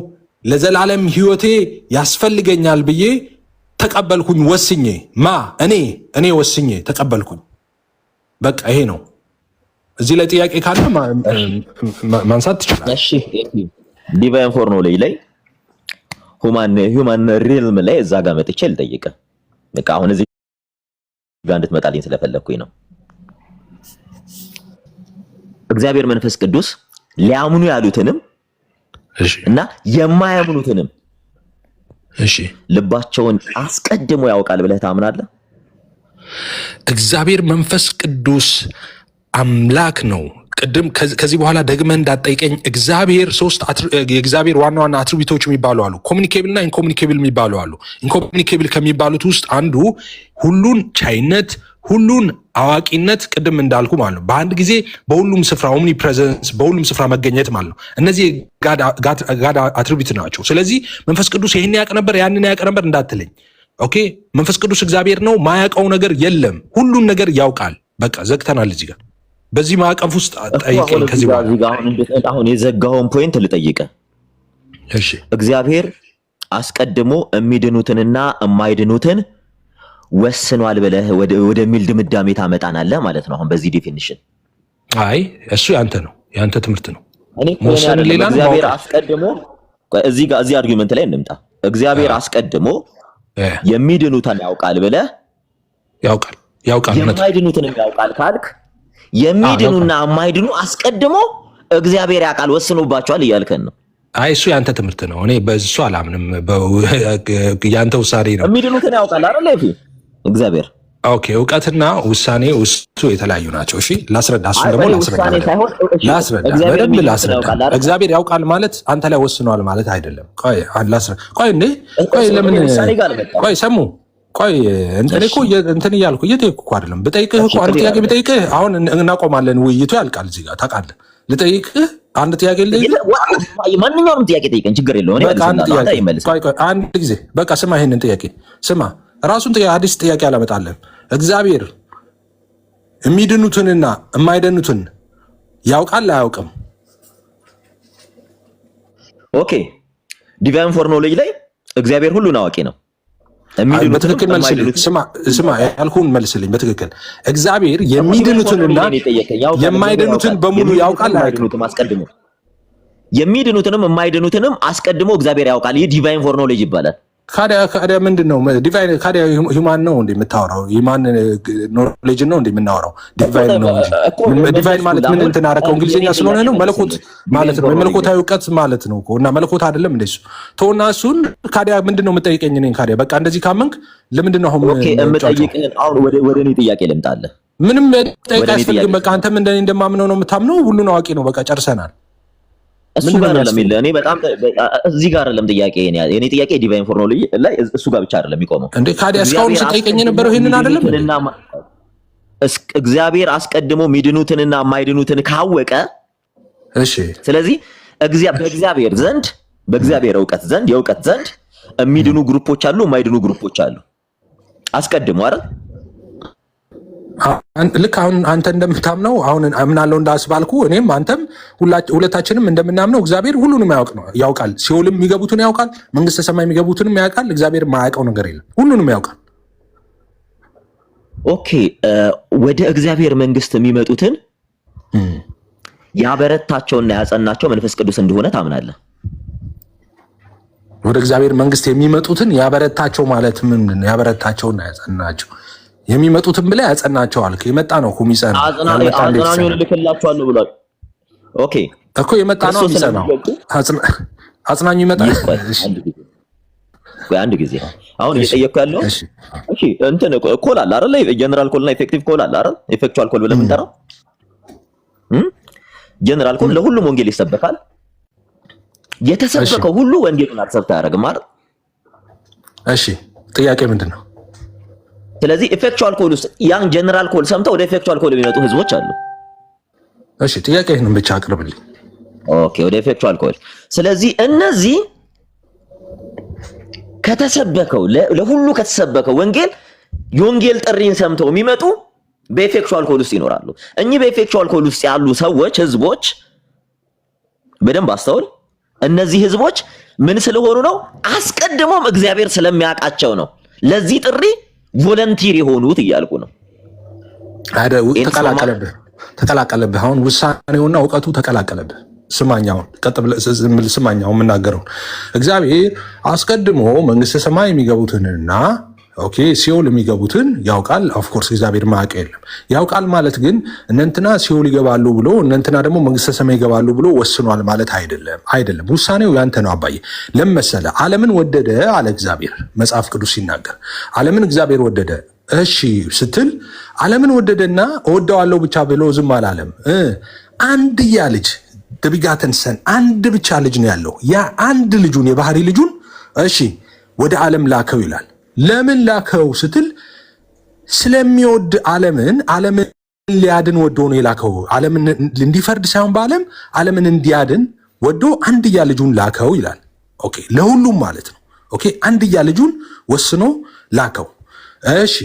ለዘላለም ህይወቴ ያስፈልገኛል ብዬ ተቀበልኩኝ። ወስኜ እኔ ወስኜ ተቀበልኩኝ። በቃ ይሄ ነው። እዚህ ላይ ጥያቄ ካለ ማንሳት ትችላለህ። እሺ ዲቫይን ፎርኖሌጅ ላይ ሁማን ሪልም ላይ እዛ ጋር መጥቼ ልጠይቅህ። በቃ አሁን እዚህ ጋር እንድትመጣልኝ ስለፈለኩኝ ነው። እግዚአብሔር መንፈስ ቅዱስ ሊያምኑ ያሉትንም እና የማያምኑትንም ልባቸውን አስቀድሞ ያውቃል ብለህ ታምናለህ? እግዚአብሔር መንፈስ ቅዱስ አምላክ ነው። ቅድም ከዚህ በኋላ ደግመህ እንዳትጠይቀኝ። እግዚአብሔር የእግዚአብሔር ዋና ዋና አትሪቢዩቶች የሚባሉ አሉ። ኮሚኒኬብል እና ኢንኮሚኒኬብል የሚባሉ አሉ። ኢንኮሚኒኬብል ከሚባሉት ውስጥ አንዱ ሁሉን ቻይነት፣ ሁሉን አዋቂነት፣ ቅድም እንዳልኩ ማለት ነው። በአንድ ጊዜ በሁሉም ስፍራ ኦምኒ ፕሬዘንስ፣ በሁሉም ስፍራ መገኘት ማለት ነው። እነዚህ ጋድ አትሪቢዩት ናቸው። ስለዚህ መንፈስ ቅዱስ ይህን ያውቅ ነበር ያንን ያውቅ ነበር እንዳትለኝ። ኦኬ መንፈስ ቅዱስ እግዚአብሔር ነው። ማያውቀው ነገር የለም። ሁሉን ነገር ያውቃል። በቃ ዘግተናል እዚህ ጋር። በዚህ ማዕቀፍ ውስጥ ጠይቀኝ። ከዚህ አሁን የዘጋውን ፖይንት ልጠይቅህ። እሺ እግዚአብሔር አስቀድሞ የሚድኑትንና የማይድኑትን ወስኗል ብለህ ወደሚል ድምዳሜ ታመጣናለህ ማለት ነው። አሁን በዚህ ዲፊኒሽን አይ እሱ ያንተ ነው፣ ያንተ ትምህርት ነው። እኔ እግዚአብሔር አስቀድሞ እዚህ አርጊመንት ላይ እንምጣ። እግዚአብሔር አስቀድሞ የሚድኑትን ያውቃል ብለህ ያውቃል የማይድኑትንም ያውቃል ካልክ የሚድኑና የማይድኑ አስቀድሞ እግዚአብሔር ያውቃል ወስኖባቸዋል እያልከን ነው። አይ እሱ ያንተ ትምህርት ነው። እኔ በሱ አላምንም። ያንተ ውሳኔ ነው። የሚድኑትን ያውቃል አይደል እግዚአብሔር። ኦኬ እውቀትና ውሳኔ እሱ የተለያዩ ናቸው። እሺ ላስረዳ። እሱ ደግሞ ላስረዳ በደንብ ላስረዳ። እግዚአብሔር ያውቃል ማለት አንተ ላይ ወስኗል ማለት አይደለም። ቆይ ሰሙ ቆይ እኔ እኮ እንትን እያልኩ እየጠየቅኩ እኮ አይደለም። ብጠይቅህ እኮ አንድ ጥያቄ ብጠይቅህ አሁን እናቆማለን፣ ውይይቱ ያልቃል እዚህ ጋር ታውቃለህ። ልጠይቅህ አንድ ጥያቄ ማንኛውንም ጥያቄ ጠይቀኝ፣ ችግር የለውም። አንድ ጊዜ በቃ ስማ፣ ይሄንን ጥያቄ ስማ። ራሱን አዲስ ጥያቄ አላመጣለን። እግዚአብሔር የሚድኑትንና የማይድኑትን ያውቃል አያውቅም? ኦኬ ዲቫይን ፎርኖሌጅ ላይ እግዚአብሔር ሁሉን አዋቂ ነው። በትክክል መልስልኝ። ስማ ያልኩህን መልስልኝ በትክክል። እግዚአብሔር የሚድኑትንና የማይድኑትን በሙሉ ያውቃል አያውቅም? የሚድኑትንም የማይድኑትንም አስቀድሞ እግዚአብሔር ያውቃል። ይህ ዲቫይን ፎርኖሌጅ ይባላል። ካዲያ ምንድነው ዲቫይን? ካዲያ ሂውማን ነው እንዴ የምታወራው? ሂውማን ኖሌጅ ነው እንዴ የምናወራው? ዲቫይን ነው እንጂ ዲቫይን ማለት ምን እንትን አደረከው? እንግሊዝኛ ስለሆነ ነው። መለኮት ማለት ነው፣ መለኮታዊ እውቀት ማለት ነው እኮ። እና መለኮት አይደለም እንዴ እሱ? ተውና እሱን። ካዲያ ምንድነው የምጠይቀኝ እኔን? ካዲያ በቃ እንደዚህ ካመንክ ለምንድን ነው አሁን የምጠይቅህን? አሁን ወደ እኔ ጥያቄ ልምጣለህ። ምንም ጠይቅ አያስፈልግም። በቃ አንተም እንደኔ እንደማምነው ነው የምታምነው። ሁሉን አዋቂ ነው። በቃ ጨርሰናል። እሱ ጋር አይደለም ይለ እኔ በጣም እዚህ ጋር አይደለም ጥያቄ የኔ ጥያቄ ዲቫይን ፎርኖሎጂ ላይ እሱ ጋር ብቻ አይደለም የሚቆመው እንዴ። ካዲያ እስካሁን ስጠይቀኝ የነበረው ይሄንን አይደለም? እግዚአብሔር አስቀድሞ ሚድኑትንና የማይድኑትን ካወቀ እሺ፣ ስለዚህ በእግዚአብሔር እውቀት ዘንድ የእውቀት ዘንድ የሚድኑ ግሩፖች አሉ፣ የማይድኑ ግሩፖች አሉ። አስቀድሞ አይደል? ልክ አሁን አንተ እንደምታምነው አሁን አምናለሁ እንዳስባልኩ እኔም አንተም ሁለታችንም እንደምናምነው እግዚአብሔር ሁሉንም ያውቃል። ሲኦልም የሚገቡትን ያውቃል፣ መንግስተ ሰማይ የሚገቡትንም ያውቃል። እግዚአብሔር የማያውቀው ነገር የለም፣ ሁሉንም ያውቃል። ኦኬ፣ ወደ እግዚአብሔር መንግስት የሚመጡትን ያበረታቸውና ያጸናቸው መንፈስ ቅዱስ እንደሆነ ታምናለህ? ወደ እግዚአብሔር መንግስት የሚመጡትን ያበረታቸው ማለት ምንድን ነው? ያበረታቸውና ያጸናቸው የሚመጡትን ብለ ያጸናቸው አልክ። የመጣ ነው እኮ የሚጸና አጽናኙን ልክላቸዋለሁ ብሏል። ኦኬ እኮ የመጣ ነው የሚጸናው። አጽናኙ ይመጣል። አንድ ጊዜ አሁን እየጠየቅኩ ያለው እሺ፣ እንትን ኮል አለ አይደል? ጀነራል ኮል እና ኢፌክቲቭ ኮል አለ አይደል? ኢፌክቹዋል ኮል ብለን የምንጠራው ጀነራል ኮል ለሁሉም ወንጌል ይሰበካል። የተሰበከው ሁሉ ወንጌልን አክሰፕት አያደርግም አይደል? እሺ፣ ጥያቄ ምንድን ነው? ስለዚህ ኢፌክቹዋል ኮል ውስጥ ያን ጀነራል ኮል ሰምተው ወደ ኢፌክቹዋል ኮል የሚመጡ ህዝቦች አሉ። እሺ፣ ጥያቄህን ብቻ አቅርብልኝ። ኦኬ፣ ወደ ኢፌክቹዋል ኮል። ስለዚህ እነዚህ ከተሰበከው ለሁሉ ከተሰበከው ወንጌል የወንጌል ጥሪን ሰምተው የሚመጡ በኢፌክቹዋል ኮል ውስጥ ይኖራሉ። እኚህ በኢፌክቹዋል ኮል ውስጥ ያሉ ሰዎች ህዝቦች በደንብ አስተውል። እነዚህ ህዝቦች ምን ስለሆኑ ነው? አስቀድሞም እግዚአብሔር ስለሚያውቃቸው ነው ለዚህ ጥሪ ቮለንቲር የሆኑት እያልኩ ነው። ተቀላቀለብህ። አሁን ውሳኔውና እውቀቱ ተቀላቀለብህ። ስማኛውን ስማኛውን የምናገረው እግዚአብሔር አስቀድሞ መንግስተ ሰማይ የሚገቡትንና ኦኬ ሲኦል የሚገቡትን ያውቃል። ኦፍኮርስ እግዚአብሔር ማያውቅ የለም። ያውቃል ማለት ግን እነንትና ሲኦል ይገባሉ ብሎ እነንትና ደግሞ መንግስተ ሰማይ ይገባሉ ብሎ ወስኗል ማለት አይደለም። ውሳኔው ያንተ ነው አባዬ። ለምን መሰለህ? ዓለምን ወደደ አለ እግዚአብሔር። መጽሐፍ ቅዱስ ሲናገር ዓለምን እግዚአብሔር ወደደ። እሺ ስትል ዓለምን ወደደና እወደዋለሁ ብቻ ብሎ ዝም አላለም። አንድያ ልጅ ደቢጋተን ሰን አንድ ብቻ ልጅ ነው ያለው። ያ አንድ ልጁን የባህሪ ልጁን እሺ ወደ ዓለም ላከው ይላል። ለምን ላከው ስትል ስለሚወድ ዓለምን ሊያድን ወዶ ነው የላከው። ዓለምን እንዲፈርድ ሳይሆን በዓለም ዓለምን እንዲያድን ወዶ አንድያ ልጁን ላከው ይላል። ኦኬ ለሁሉም ማለት ነው። ኦኬ አንድያ ልጁን ወስኖ ላከው። እሺ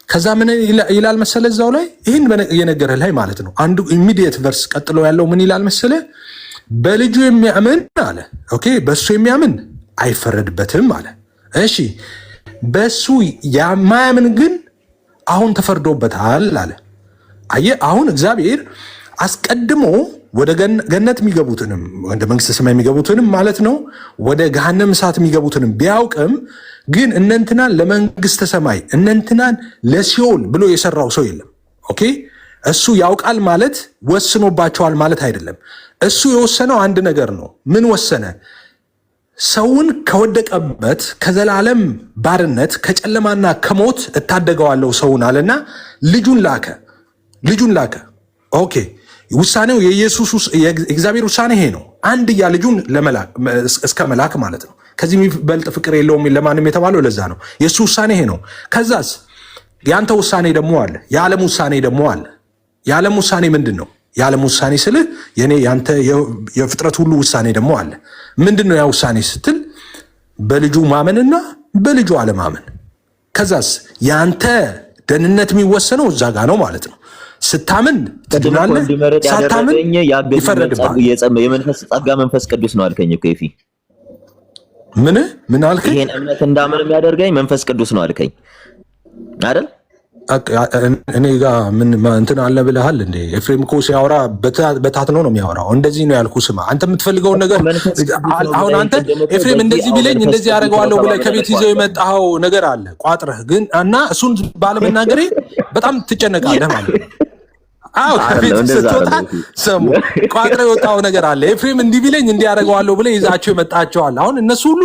ከዛ ምን ይላል መሰለ? እዛው ላይ ይህን የነገረህ ላይ ማለት ነው። አንዱ ኢሚዲየት ቨርስ ቀጥሎ ያለው ምን ይላል መሰለ? በልጁ የሚያምን አለ። ኦኬ በሱ የሚያምን አይፈረድበትም አለ። እሺ በሱ የማያምን ግን አሁን ተፈርዶበታል አለ። አየህ አሁን እግዚአብሔር አስቀድሞ ወደ ገነት የሚገቡትንም ወደ መንግስተ ሰማይ የሚገቡትንም ማለት ነው ወደ ገሃነም እሳት የሚገቡትንም ቢያውቅም ግን እነንትናን ለመንግስተ ሰማይ እነንትናን ለሲኦል ብሎ የሰራው ሰው የለም። ኦኬ እሱ ያውቃል ማለት ወስኖባቸዋል ማለት አይደለም። እሱ የወሰነው አንድ ነገር ነው። ምን ወሰነ? ሰውን ከወደቀበት ከዘላለም ባርነት ከጨለማና ከሞት እታደገዋለሁ ሰውን አለና ልጁን ላከ። ኦኬ ውሳኔው የእግዚአብሔር ውሳኔ ይሄ ነው። አንድያ ልጁን እስከ መላክ ማለት ነው። ከዚህ የሚበልጥ ፍቅር የለውም ለማንም የተባለው ለዛ ነው። የእሱ ውሳኔ ይሄ ነው። ከዛስ የአንተ ውሳኔ ደግሞ አለ። የዓለም ውሳኔ ደግሞ አለ። የዓለም ውሳኔ ምንድን ነው? የዓለም ውሳኔ ስልህ ያንተ የፍጥረት ሁሉ ውሳኔ ደግሞ አለ። ምንድን ነው ያ ውሳኔ ስትል በልጁ ማመንና በልጁ አለማመን። ከዛስ ያንተ ደህንነት የሚወሰነው እዛ ጋ ነው ማለት ነው። ስታምን ትድናለህ፣ ሳታምን ይፈረድብሃል። የመንፈስ ጸጋ መንፈስ ቅዱስ ነው አልከኝ እኮ ኤፊ። ምን አልከኝ? ይሄን እምነት እንዳምን የሚያደርገኝ መንፈስ ቅዱስ ነው አልከኝ አይደል? እኔ ጋር ምን እንትን አለ ብለሃል እንዴ? ኤፍሬም እኮ ሲያወራ በታትኖ ነው የሚያወራው። እንደዚህ ነው ያልኩህ። ስማ አንተ የምትፈልገውን ነገር አሁን አንተ ኤፍሬም እንደዚህ ቢለኝ እንደዚህ ያደርገዋለሁ ብለህ ከቤት ይዘው የመጣኸው ነገር አለ ቋጥረህ ግን እና እሱን ባለመናገሬ በጣም ትጨነቃለህ ማለት ነው። አዎ ከቤት ስትወጣ ሰሙ ቋጥረህ የወጣው ነገር አለ። ኤፍሬም እንዲህ ቢለኝ እንዲህ ያደርገዋለሁ ብለህ ይዛቸው የመጣቸዋል። አሁን እነሱ ሁሉ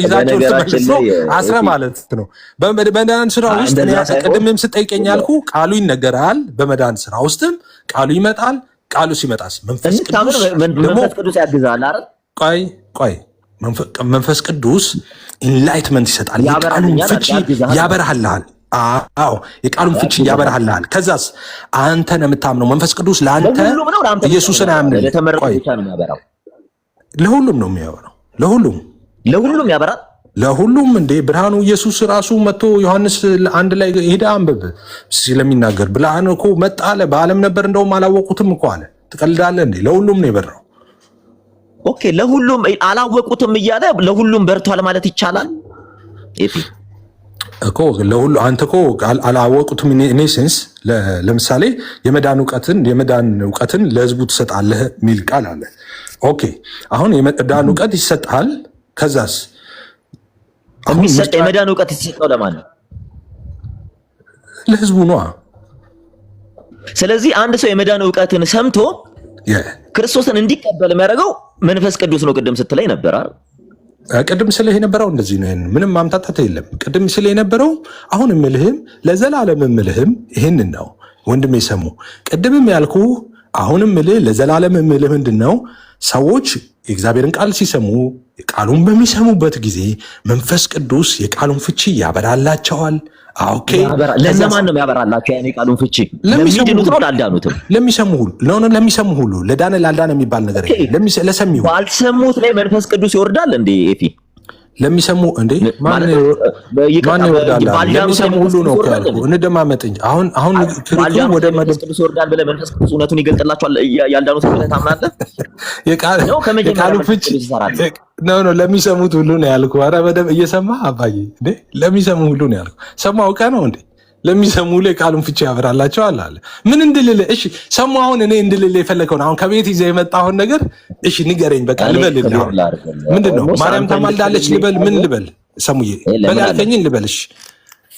ይዛቸው ተመልሰው አስረ ማለት ነው። በመዳን ስራ ውስጥ ቅድምም ስጠይቀኝ ያልኩህ ቃሉ ይነገራል። በመዳን ስራ ውስጥም ቃሉ ይመጣል። ቃሉ ሲመጣስ መንፈስ ቅዱስ ያግዛል አይደል? ቆይ መንፈስ ቅዱስ ኢንላይትመንት ይሰጣል። የቃሉን ፍቺ ያበራልሃል። አዎ የቃሉን ፍቺ ያበራልሃል። ከዛስ አንተ ነው የምታምነው። መንፈስ ቅዱስ ለአንተ ኢየሱስን አያምንም። ለሁሉም ነው የሚያበራው። ለሁሉም ያበራል። ለሁሉም እንዴ ብርሃኑ ኢየሱስ ራሱ መጥቶ ዮሐንስ 1 ላይ ሄዳ አንብብ ስለሚናገር ብርሃኑ እኮ መጣ አለ። በዓለም ነበር እንደውም አላወቁትም እኮ አለ። ትቀልዳለህ እንዴ? ለሁሉም ነው የበራው። ኦኬ ለሁሉም አላወቁትም እያለ ለሁሉም በርቷል ማለት ይቻላል እኮ ለሁሉ አንተ እኮ አላወቁትም። ኢኔሴንስ ለምሳሌ የመዳን እውቀትን ለህዝቡ ትሰጣለህ የሚል ቃል አለ። ኦኬ አሁን የመዳን እውቀት ይሰጣል። ከዛስ የመዳን እውቀት ይሰጣል ለማን ነው? ለህዝቡ ነው። ስለዚህ አንድ ሰው የመዳን እውቀትን ሰምቶ ክርስቶስን እንዲቀበል የሚያደርገው መንፈስ ቅዱስ ነው። ቅድም ስትለኝ ነበር አይደል? ቅድም ስለ የነበረው እንደዚህ ነው። ምንም ማምታታት የለም። ቅድም ስለ የነበረው አሁን እምልህም ለዘላለም እምልህም ይሄንን ነው ወንድሜ ሰሙ። ቅድምም ያልኩ አሁንም እምልህ ለዘላለም እምልህ ምንድነው? ሰዎች የእግዚአብሔርን ቃል ሲሰሙ ቃሉን በሚሰሙበት ጊዜ መንፈስ ቅዱስ የቃሉን ፍቺ ያበራላቸዋል። ኦኬ ለነማን ነው ያበራላቸው? ያኔ ቃሉን ፍቺ ለሚድኑት ነው ላልዳኑትም? ለሚሰሙ ሁሉ ለዳነ ላልዳነ የሚባል ነገር ለሰሚው ባልሰሙት ላይ መንፈስ ቅዱስ ይወርዳል እንዴ? ኤፊ ለሚሰሙ እንዴ ማን ይወርዳል? ለሚሰሙ ሁሉ ነው ካልኩ እንደማመጥ እንጂ አሁን ክርክሩ ወደ መንፈስ ቅዱስ ይወርዳል ብለህ መንፈስ ቅዱስ እውነቱን ይገልጥላቸዋል ያልዳኑት ብለህ ታምናለህ? የቃሉ ፍቺ ነው ለሚሰሙት ሁሉ ነው ያልኩ። ኧረ በደምብ እየሰማህ አባዬ እንዴ? ለሚሰሙ ሁሉ ነው ያልኩ። ሰማህ አውቀህ ነው እንዴ? ለሚሰሙ ላይ ቃሉን ፍቺ ያበራላቸዋል አለ። ምን እንድልልህ? እሺ ሰሙ። አሁን እኔ እንድልልህ የፈለከውን አሁን ከቤት ይዘህ የመጣውን ነገር እሺ ንገረኝ። በቃ ልበልልህ። ምንድነው? ማርያም ታማልዳለች ልበል? ምን ልበል? ሰሙዬ በል ያልከኝን ልበል። እሺ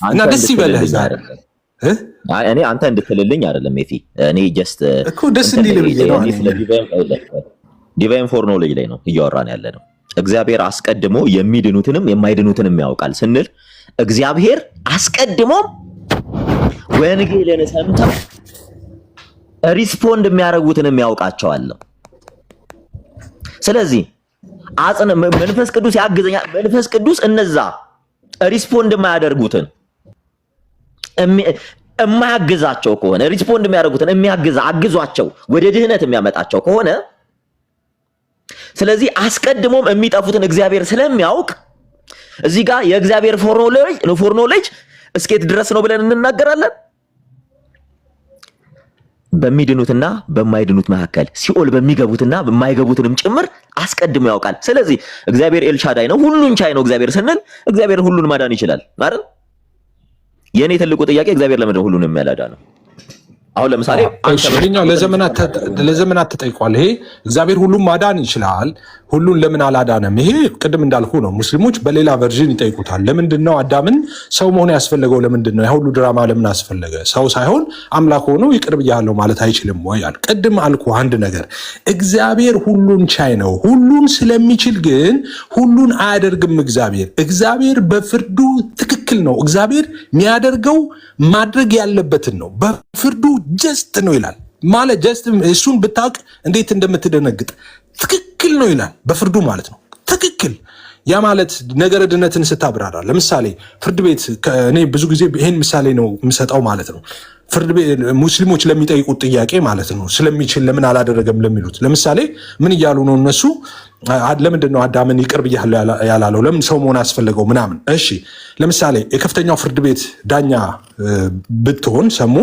እና ደስ ይበልህ ዛሬ እኔ አንተ እንድትልልኝ አይደለም ኤፊ። እኔ ጀስት እኮ ደስ እንዲልህ ብዬ ነው። ዲቫይን ፎር ኖሌጅ ላይ ነው እያወራን ያለ ነው። እግዚአብሔር አስቀድሞ የሚድኑትንም የማይድኑትንም ያውቃል ስንል እግዚአብሔር አስቀድሞ ወንጌልን ሰምተው ሪስፖንድ የሚያደርጉትንም ያውቃቸዋል። ስለዚህ መንፈስ ቅዱስ ያግዘኛል። መንፈስ ቅዱስ እነዛ ሪስፖንድ የማያደርጉትን የማያግዛቸው ከሆነ ሪስፖንድ የሚያደርጉትን አግዟቸው ወደ ድህነት የሚያመጣቸው ከሆነ ስለዚህ አስቀድሞም የሚጠፉትን እግዚአብሔር ስለሚያውቅ እዚህ ጋር የእግዚአብሔር ፎር ኖሌጅ እስኬት ድረስ ነው ብለን እንናገራለን። በሚድኑትና በማይድኑት መካከል ሲኦል በሚገቡትና በማይገቡትንም ጭምር አስቀድሞ ያውቃል። ስለዚህ እግዚአብሔር ኤልሻዳይ ነው፣ ሁሉን ቻይ ነው። እግዚአብሔር ስንል እግዚአብሔር ሁሉን ማዳን ይችላል አይደል? የኔ ትልቁ ጥያቄ እግዚአብሔር ለምንድነው ሁሉን የሚያላዳ ነው? አሁን ለምሳሌ ለዘመናት ተጠይቋል። ይሄ እግዚአብሔር ሁሉን ማዳን ይችላል፣ ሁሉን ለምን አላዳነም? ይሄ ቅድም እንዳልኩ ነው። ሙስሊሞች በሌላ ቨርዥን ይጠይቁታል። ለምንድነው አዳምን ሰው መሆን ያስፈለገው? ለምንድነው ያ ሁሉ ድራማ ለምን አስፈለገ? ሰው ሳይሆን አምላክ ሆኖ ይቅር ብያለሁ ማለት አይችልም ወይ? ቅድም አልኩ አንድ ነገር፣ እግዚአብሔር ሁሉን ቻይ ነው። ሁሉን ስለሚችል ግን ሁሉን አያደርግም። እግዚአብሔር በፍርዱ ትክክል ነው። እግዚአብሔር የሚያደርገው ማድረግ ያለበትን ነው። በፍርዱ ጀስት ነው ይላል። ማለት ጀስት እሱን ብታውቅ እንዴት እንደምትደነግጥ ትክክል ነው ይላል። በፍርዱ ማለት ነው ትክክል። ያ ማለት ነገረ ድነትን ስታብራራ ለምሳሌ ፍርድ ቤት እኔ ብዙ ጊዜ ይሄን ምሳሌ ነው የምሰጠው ማለት ነው። ፍርድ ቤት ሙስሊሞች ለሚጠይቁት ጥያቄ ማለት ነው ስለሚችል ለምን አላደረገም ለሚሉት ለምሳሌ ምን እያሉ ነው እነሱ? ለምንድን ነው አዳምን ይቅር ብያለሁ ያላለው? ለምን ሰው መሆን አስፈለገው ምናምን? እሺ ለምሳሌ የከፍተኛው ፍርድ ቤት ዳኛ ብትሆን ሰሙ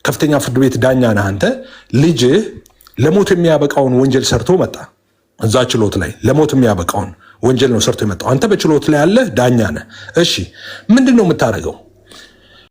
ከፍተኛ ፍርድ ቤት ዳኛ ነህ አንተ። ልጅህ ለሞት የሚያበቃውን ወንጀል ሰርቶ መጣ። እዛ ችሎት ላይ ለሞት የሚያበቃውን ወንጀል ነው ሰርቶ የመጣው። አንተ በችሎት ላይ ያለህ ዳኛ ነህ። እሺ ምንድን ነው የምታደርገው?